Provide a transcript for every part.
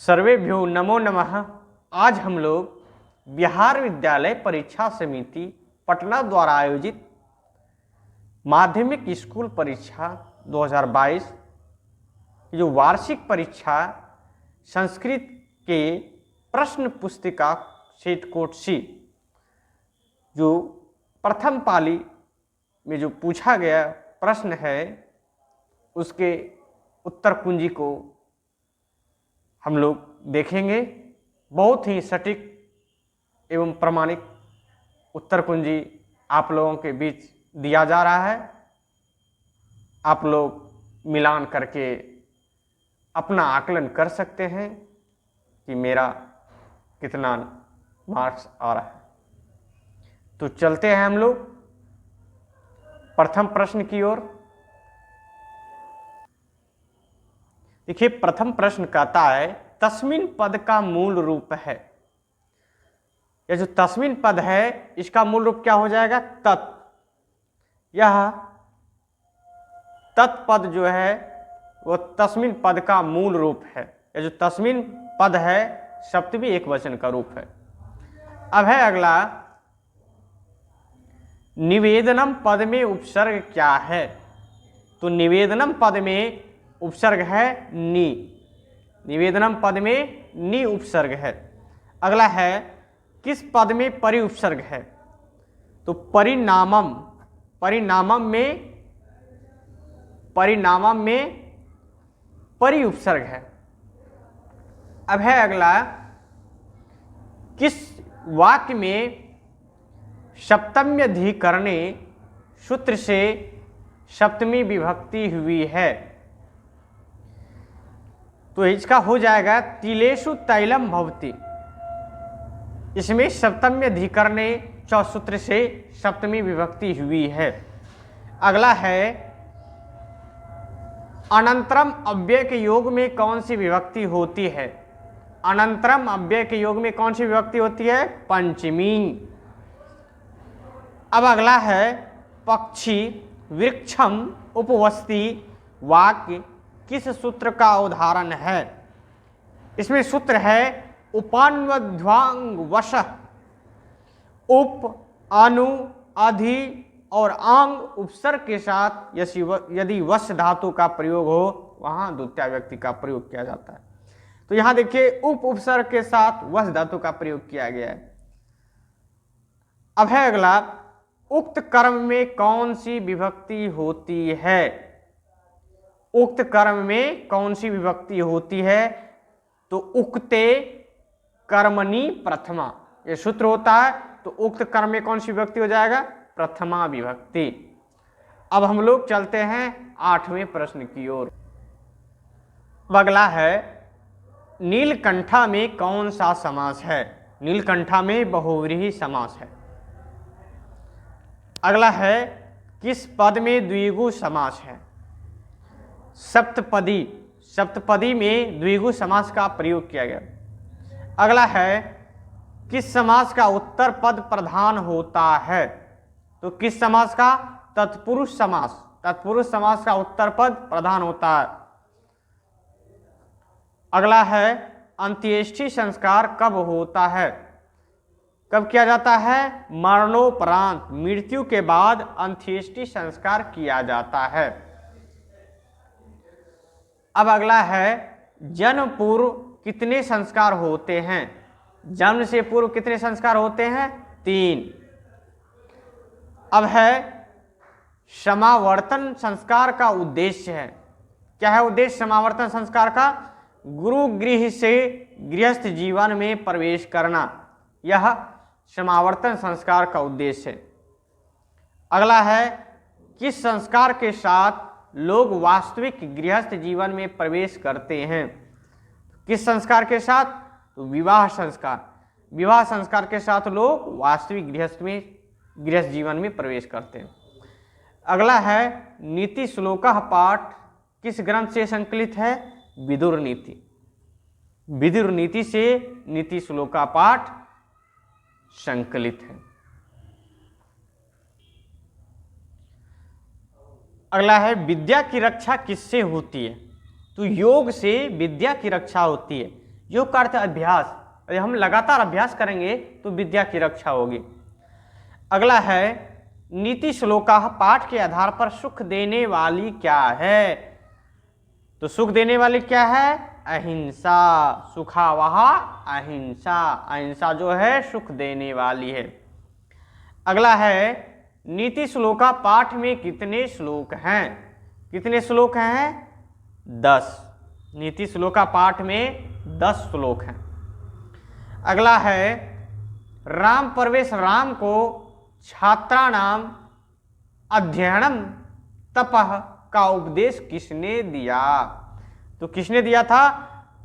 सर्वेभ्यो नमो नमः। आज हम लोग बिहार विद्यालय परीक्षा समिति पटना द्वारा आयोजित माध्यमिक स्कूल परीक्षा 2022 जो वार्षिक परीक्षा संस्कृत के प्रश्न पुस्तिका सेट कोट सी जो प्रथम पाली में जो पूछा गया प्रश्न है उसके उत्तर कुंजी को हम लोग देखेंगे। बहुत ही सटीक एवं प्रामाणिक उत्तर कुंजी आप लोगों के बीच दिया जा रहा है। आप लोग मिलान करके अपना आकलन कर सकते हैं कि मेरा कितना मार्क्स आ रहा है। तो चलते हैं हम लोग प्रथम प्रश्न की ओर। देखिए, प्रथम प्रश्न कहता है तस्मिन पद का मूल रूप है। यह जो तस्मिन पद है इसका मूल रूप क्या हो जाएगा? तत्। यह तत्पद जो है वो तस्मिन पद का मूल रूप है। यह जो तस्मिन पद है सप्तमी एक वचन का रूप है। अब है अगला, निवेदनम पद में उपसर्ग क्या है? तो निवेदनम पद में उपसर्ग है नी। निवेदनम पद में नी उपसर्ग है। अगला है, किस पद में परि उपसर्ग है? तो परिणामम। परिणामम में परि उपसर्ग है। अब है अगला, किस वाक्य में सप्तम्यधिकरणे सूत्र से सप्तमी विभक्ति हुई है? तो इसका हो जाएगा तिलेषु तैलम भवति। इसमें सप्तम्यधिकरणे सूत्र से सप्तमी विभक्ति हुई है। अगला है, अनंतरम अव्यय के योग में कौन सी विभक्ति होती है? अनंतरम अव्यय के योग में कौन सी विभक्ति होती है? पंचमी। अब अगला है, पक्षी वृक्षम उपवसति वाक्य किस सूत्र का उदाहरण है? इसमें सूत्र है उपान्वध्वांग वश। उप, अनु, अधि और आंग उपसर्ग के साथ यदि वश धातु का प्रयोग हो वहां द्वितीय व्यक्ति का प्रयोग किया जाता है। तो यहां देखिए उप उपसर्ग के साथ वश धातु का प्रयोग किया गया है। अब है अगला, उक्त कर्म में कौन सी विभक्ति होती है? उक्त कर्म में कौन सी विभक्ति होती है? तो उक्ते कर्मणि प्रथमा ये सूत्र होता है। तो उक्त कर्म में कौन सी विभक्ति हो जाएगा? प्रथमा विभक्ति। अब हम लोग चलते हैं 8वें प्रश्न की ओर। अगला है, नीलकंठा में कौन सा समास है? नीलकंठा में बहुव्रीहि समास है। अगला है, किस पद में द्विगु समास है? सप्तपदी। सप्तपदी में द्विगु समास का प्रयोग किया गया। अगला है, किस समास का उत्तर पद प्रधान होता है? तो किस समास का? तत्पुरुष समास। तत्पुरुष समास का उत्तर पद प्रधान होता है। अगला है, अंत्येष्टि संस्कार कब होता है? कब किया जाता है? मरणोपरांत, मृत्यु के बाद अंत्येष्टि संस्कार किया जाता है। अब अगला है, जन्म पूर्व कितने संस्कार होते हैं? जन्म से पूर्व कितने संस्कार होते हैं? 3। अब है, समावर्तन संस्कार का उद्देश्य है। क्या है उद्देश्य समावर्तन संस्कार का? गुरु गृह से गृहस्थ जीवन में प्रवेश करना, यह समावर्तन संस्कार का उद्देश्य है। अगला है, किस संस्कार के साथ लोग वास्तविक गृहस्थ जीवन में प्रवेश करते हैं? किस संस्कार के साथ? तो विवाह संस्कार। विवाह संस्कार के साथ लोग वास्तविक गृहस्थ जीवन में प्रवेश करते हैं। अगला है, नीति श्लोकः पाठ किस ग्रंथ से संकलित है? विदुर नीति। विदुर नीति से नीति श्लोका पाठ संकलित है। अगला है, विद्या की रक्षा किससे होती है? तो योग से विद्या की रक्षा होती है। योग का अर्थ है अभ्यास। यदि हम लगातार अभ्यास करेंगे तो विद्या की रक्षा होगी। अगला है नीति श्लोका, पाठ के आधार पर सुख देने वाली क्या है? तो सुख देने वाली क्या है? अहिंसा। सुखावह अहिंसा, अहिंसा जो है सुख देने वाली है। अगला है नीति श्लोका, पाठ में कितने श्लोक हैं? कितने श्लोक हैं? 10। नीति श्लोका पाठ में 10 श्लोक हैं। अगला है राम प्रवेश, राम को छात्राणाम अध्ययनम तपः का उपदेश किसने दिया? तो किसने दिया था?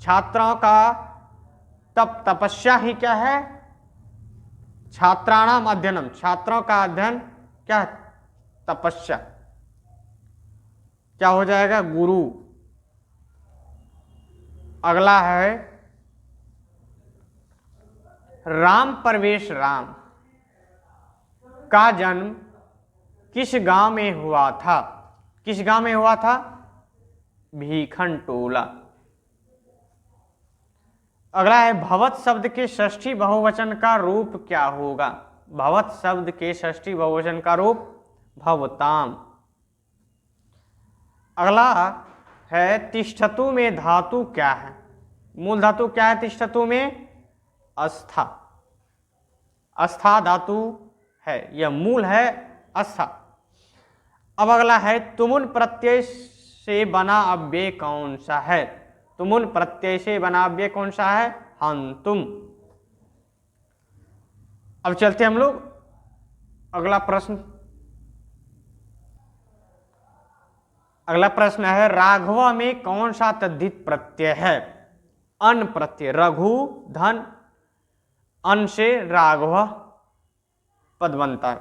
छात्रों का तपस्या ही क्या है? छात्राणाम अध्ययनम, छात्रों का अध्ययन क्या है? तपस्या। क्या हो जाएगा? गुरु। अगला है राम प्रवेश, राम का जन्म किस गांव में हुआ था? किस गांव में हुआ था? भीखन टोला। अगला है भवत शब्द के षष्ठी बहुवचन का रूप क्या होगा? भवत शब्द के षष्ठी बहुवचन का रूप भवताम। अगला है तिष्ठतु में धातु क्या है? मूल धातु क्या है तिष्ठतु में? अस्था। अस्था धातु है, यह मूल है अस्था। अब अगला है तुमुन प्रत्यय से बना अव्यय कौन सा है? तुमुन प्रत्यय से बना अव्यय कौन सा है? हंतुम। अब चलते हम लोग अगला प्रश्न। अगला प्रश्न है राघव में कौन सा तद्धित प्रत्यय है? अन प्रत्यय। रघु धन, अन से राघव पद बनता है।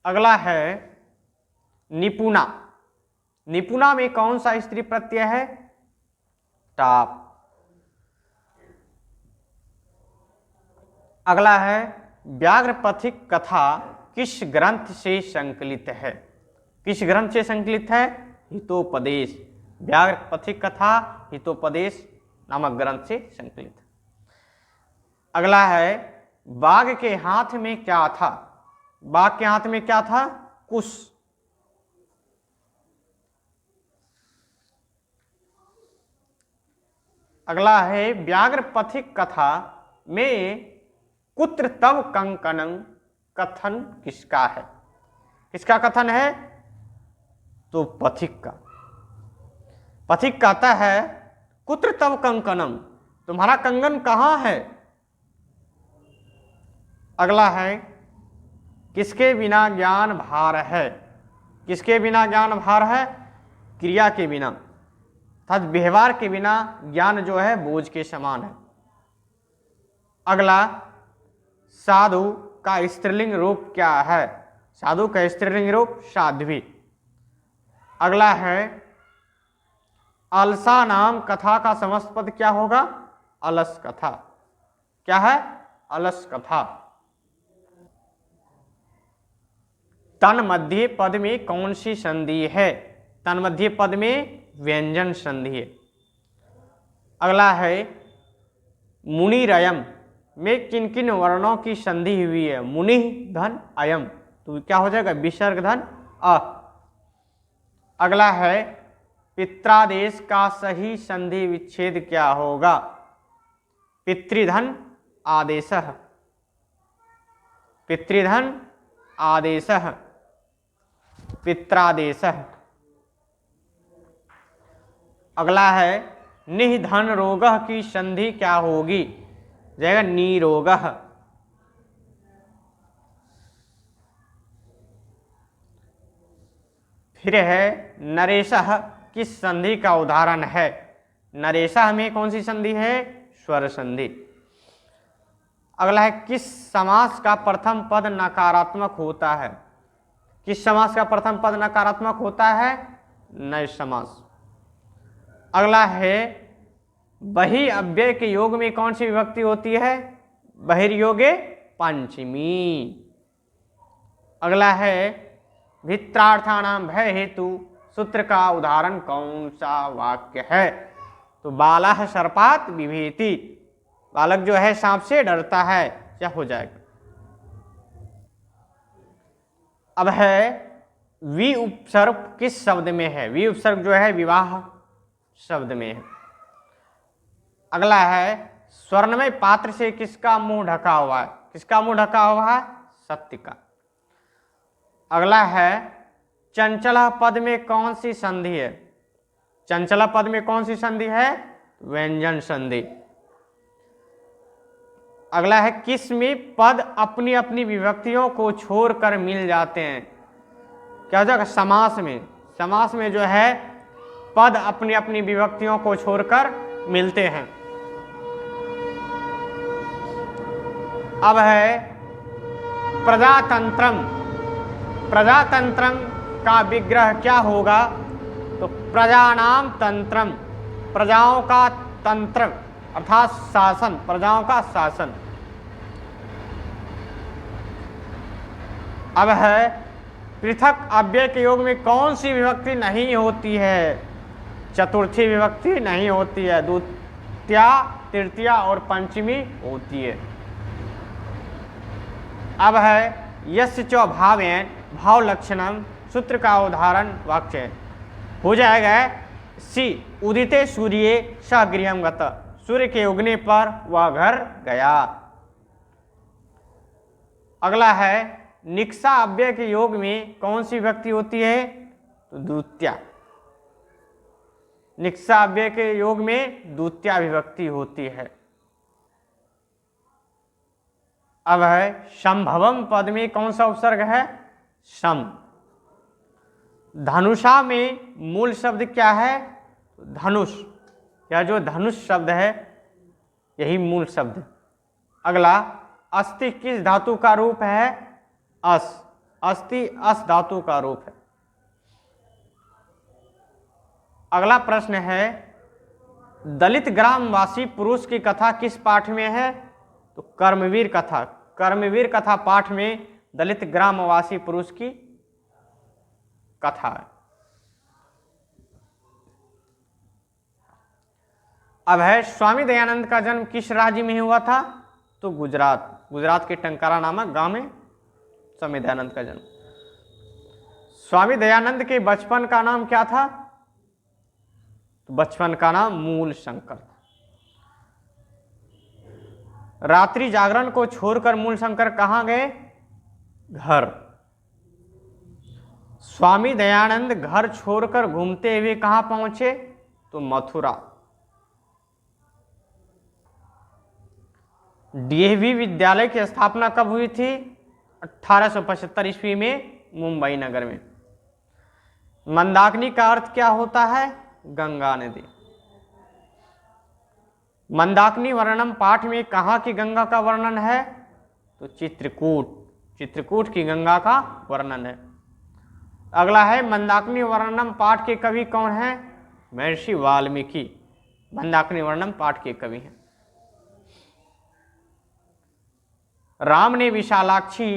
अगला है निपुणा। निपुणा में कौन सा स्त्री प्रत्यय है? टाप। अगला है व्याघ्रपथिक कथा किस ग्रंथ से संकलित है? किस ग्रंथ से संकलित है? हितोपदेश। व्याघ्रपथिक कथा हितोपदेश नामक ग्रंथ से संकलित। अगला है बाघ के हाथ में क्या था? बाघ के हाथ में क्या था? कुश। अगला है व्याघ्रपथिक कथा में कुत्र तव कंकणं कथन किसका है? किसका कथन है? तो पथिक का। पथिक कहता है कुत्र तव कंकणं, तुम्हारा कंगन कहां है? अगला है किसके बिना ज्ञान भार है? किसके बिना ज्ञान भार है? क्रिया के बिना, अर्थात व्यवहार के बिना ज्ञान जो है बोझ के समान है। अगला साधु का स्त्रीलिंग रूप क्या है? साधु का स्त्रीलिंग रूप साध्वी। अगला है अलसा नाम कथा का समस्त पद क्या होगा? अलस कथा। क्या है? अलस कथा। तन मध्य पद में कौन सी संधि है? तन मध्य पद में व्यंजन संधि है। अगला है मुनिरयम में किन किन वर्णों की संधि हुई है? मुनि धन अयम, तो क्या हो जाएगा? विसर्ग धन अ। अगला है पित्रादेश का सही संधि विच्छेद क्या होगा? पितृधन आदेशः। पितृधन आदेशः, पित्रादेशः। अगला है निधन रोगः की संधि क्या होगी? जाएगा निरोगः। फिर है नरेशः किस संधि का उदाहरण है? नरेशः में कौन सी संधि है? स्वर संधि। अगला है किस समास का प्रथम पद नकारात्मक होता है? किस समास का प्रथम पद नकारात्मक होता है? नय समास। अगला है बहि अव्यय के योग में कौन सी विभक्ति होती है? बहिर्योगे पंचमी। अगला है भित्रार्थानां भय हेतु सूत्र का उदाहरण कौन सा वाक्य है? तो बालः सर्पात् बिभेति, बालक जो है सांप से डरता है, क्या हो जाएगा। अब है वि उपसर्ग किस शब्द में है, वि उपसर्ग जो है विवाह शब्द में है। अगला है स्वर्णमय पात्र से किसका मुंह ढका हुआ है, किसका मुंह ढका हुआ है, सत्य का। अगला है चंचला पद में कौन सी संधि है, चंचला पद में कौन सी संधि है, व्यंजन संधि। अगला है किस में पद अपनी अपनी विभक्तियों को छोड़कर मिल जाते हैं, क्या हो जाएगा, समास में। समास में जो है पद अपनी अपनी विभक्तियों को छोड़कर मिलते हैं। अब है प्रजातंत्रम, प्रजातंत्रम का विग्रह क्या होगा, तो प्रजानाम तंत्रम, प्रजाओं का तंत्र अर्थात शासन, प्रजाओं का शासन। अब है पृथक अव्यय के योग में कौन सी विभक्ति नहीं होती है, चतुर्थी विभक्ति नहीं होती है, द्वितीया तृतीया और पंचमी होती है। अब है यस्य च भावेन भाव लक्षणम, सूत्र का उदाहरण वाक्य हो जाएगा सी उदिते सूर्ये स गृहम गत, सूर्य के उगने पर वह घर गया। अगला है निक्सा अव्यय के योग में कौन सी विभक्ति होती है, तो द्वितीया, निक्सा अव्यय के योग में द्वितीया विभक्ति होती है। अब है संभवम पद में कौन सा उपसर्ग है, सम। धनुषा में मूल शब्द क्या है, धनुष, या जो धनुष शब्द है यही मूल शब्द है। अगला अस्ति किस धातु का रूप है, अस, अस्ति अस धातु का रूप है। अगला प्रश्न है दलित ग्रामवासी पुरुष की कथा किस पाठ में है, तो कर्मवीर कथा, कर्मवीर कथा पाठ में दलित ग्रामवासी पुरुष की कथा है। अब है स्वामी दयानंद का जन्म किस राज्य में हुआ था, तो गुजरात, गुजरात के टंकारा नामक गांव में स्वामी दयानंद का जन्म। स्वामी दयानंद के बचपन का नाम क्या था, तो बचपन का नाम मूल शंकर था। रात्रि जागरण को छोड़कर मूल शंकर कहाँ गए, घर। स्वामी दयानंद घर छोड़कर घूमते हुए कहाँ पहुंचे, तो मथुरा। डीएवी विद्यालय की स्थापना कब हुई थी, 1875 ईस्वी में मुंबई नगर में। मंदाकिनी का अर्थ क्या होता है, गंगा नदी। मंदाकिनी वर्णनम पाठ में कहाँ की गंगा का वर्णन है, तो चित्रकूट, चित्रकूट की गंगा का वर्णन है। अगला है मंदाकिनी वर्णनम पाठ के कवि कौन है, महर्षि वाल्मीकि मंदाकिनी वर्णनम पाठ के कवि हैं। राम ने विशालाक्षी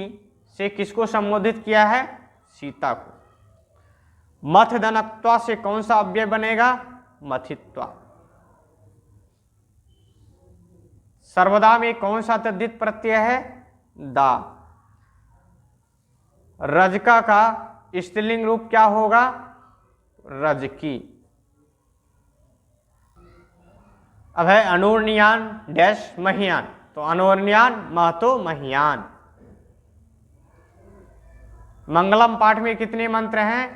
से किसको संबोधित किया है, सीता को। मथदनत्वा से कौन सा अव्यय बनेगा, मथित्वा। सर्वदा में कौन सा तद्धित प्रत्यय है, दा। रजका का स्त्रीलिंग रूप क्या होगा, रजकी। अब है अनुर्नियान डैश महियान, तो अनुर्नियान महतो महियान। मंगलम पाठ में कितने मंत्र हैं,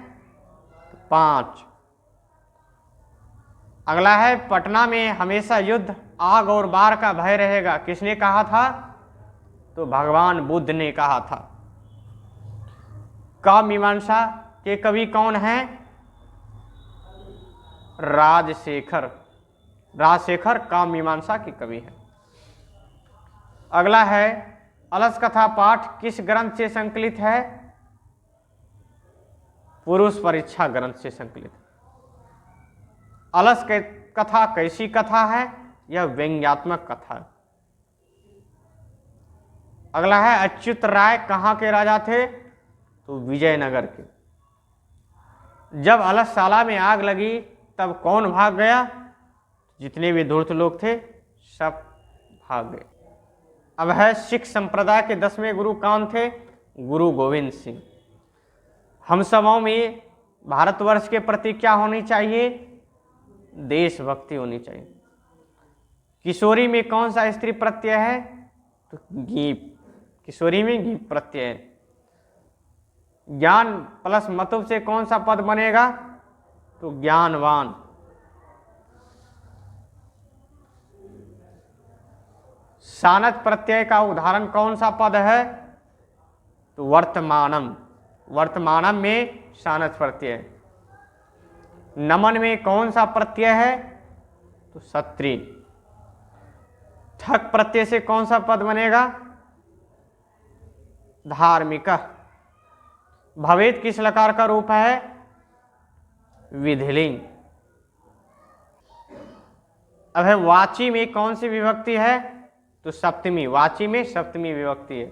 5। अगला है पटना में हमेशा युद्ध आग और बाढ़ का भय रहेगा, किसने कहा था, तो भगवान बुद्ध ने कहा था। काव्य मीमांसा के कवि कौन हैं, राजशेखर, राजशेखर काव्य मीमांसा के कवि हैं। अगला है अलस कथा पाठ किस ग्रंथ से संकलित है, पुरुष परीक्षा ग्रंथ से संकलित। अलस कथा कैसी कथा है, यह व्यंग्यात्मक कथा है। अगला है अच्युत राय कहाँ के राजा थे, तो विजयनगर के। जब अलसशाला में आग लगी तब कौन भाग गया, जितने भी धूर्त लोग थे सब भाग गए। अब है सिख संप्रदाय के 10वें गुरु कौन थे? गुरु गोविंद सिंह। हम सबों में भारतवर्ष के प्रति क्या होनी चाहिए? देशभक्ति होनी चाहिए। किशोरी में कौन सा स्त्री प्रत्यय है? तो गीप। किशोरी में गीप प्रत्यय है। ज्ञान प्लस मतुब से कौन सा पद बनेगा? तो ज्ञानवान। शानत प्रत्यय का उदाहरण कौन सा पद है? तो वर्तमानम। वर्तमानम में शानत प्रत्यय। नमन में कौन सा प्रत्यय है? तो सत्री। ठक प्रत्यय से कौन सा पद बनेगा? धार्मिक। भवेत किस लकार का रूप है? विधिलिंग। अब है वाची में कौन सी विभक्ति है? तो सप्तमी। वाची में सप्तमी विभक्ति है।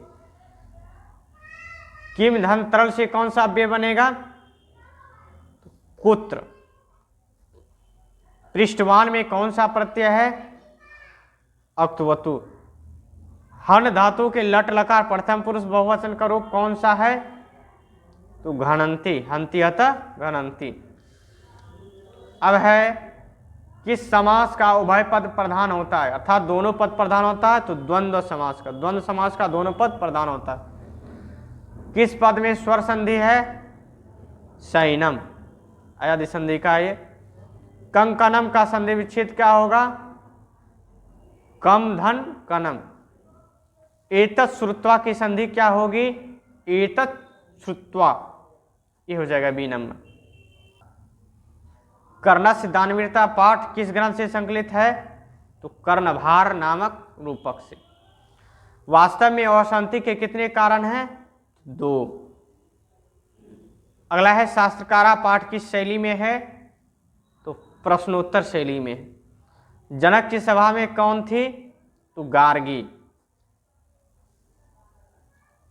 किम धन तरल से कौन सा अव्यय बनेगा? तो कुत्र। पृष्ठवान में कौन सा प्रत्यय है? अक्तवतु। हन धातु के लट लकार प्रथम पुरुष बहुवचन का रूप कौन सा है? तो घनंती। हंती अतः घनंती। अब है किस समास का उभय पद प्रधान होता है, अर्थात दोनों पद प्रधान होता है? तो द्वंद्व समास का। द्वंद्व समास का दोनों पद प्रधान होता है। किस पद में स्वर संधि है? शयनम। अयादि संधि का ये। कंकनम का संधि विच्छेद क्या होगा? कम धन कनम। एतत् श्रुत्वा की संधि क्या होगी? एतत् श्रुत्वा। ये हो जाएगा बी नंबर। कर्णस्य दानवीरता पाठ किस ग्रंथ से संकलित है? तो कर्णभार नामक रूपक से। वास्तव में अशांति के कितने कारण हैं? 2। अगला है शास्त्रकारा पाठ किस शैली में है? तो प्रश्नोत्तर शैली में है। जनक की सभा में कौन थी? तो गार्गी।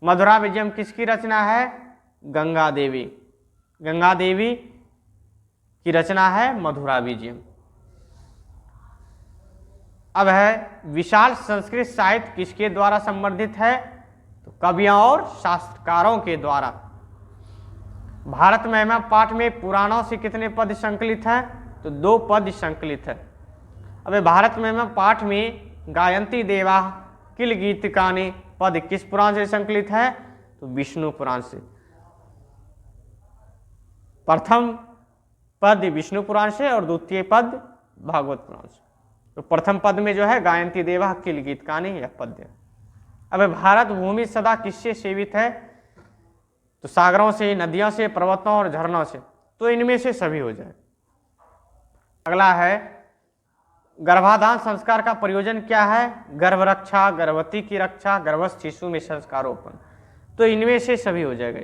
मधुरा विजयम किसकी रचना है? गंगा देवी। गंगा देवी की रचना है मधुरा विजयम। अब है विशाल संस्कृत साहित्य किसके द्वारा संवर्धित है? तो कवियों और शास्त्रकारों के द्वारा। भारत महिमा पाठ में पुराणों से कितने पद संकलित हैं? तो 2 पद संकलित है। अब भारत महिमा पाठ में गायंती देवा किल गीतिकानि पद किस पुराण से संकलित है? तो विष्णु पुराण से। प्रथम पद विष्णु पुराण से और द्वितीय पद भागवत पुराण से। तो प्रथम पद में जो है गायंती देवा किल गीतिकानि यह पद्य। अब भारत भूमि सदा किससे सेवित है? तो सागरों से, नदियों से, पर्वतों और झरनों से। तो इनमें से सभी हो जाए। अगला है गर्भाधान संस्कार का प्रयोजन क्या है? गर्भ रक्षा, गर्भवती की रक्षा, गर्भस्थ शिशु में संस्कारोपण। तो इनमें से सभी हो जाएगा।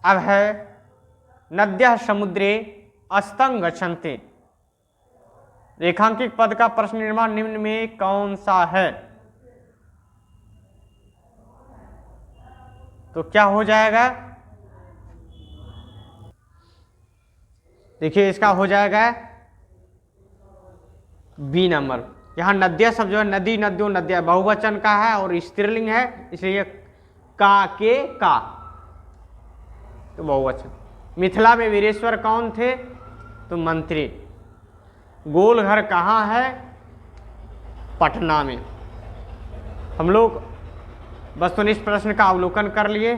अब है नद्यः समुद्रे अस्तंग गच्छन्ति। रेखांकित पद का प्रश्न निर्माण निम्न में कौन सा है? तो क्या हो जाएगा? देखिए इसका हो जाएगा बी नंबर। यहाँ नद्या शब्द जो है नदी, नद्यों, नद्या बहुवचन का है और स्त्रीलिंग है, इसलिए का के का तो बहुवचन। मिथिला में वीरेश्वर कौन थे? तो मंत्री। गोल घर कहाँ है? पटना में। हम लोग वस्तुनिष्ठ प्रश्न का अवलोकन कर लिए।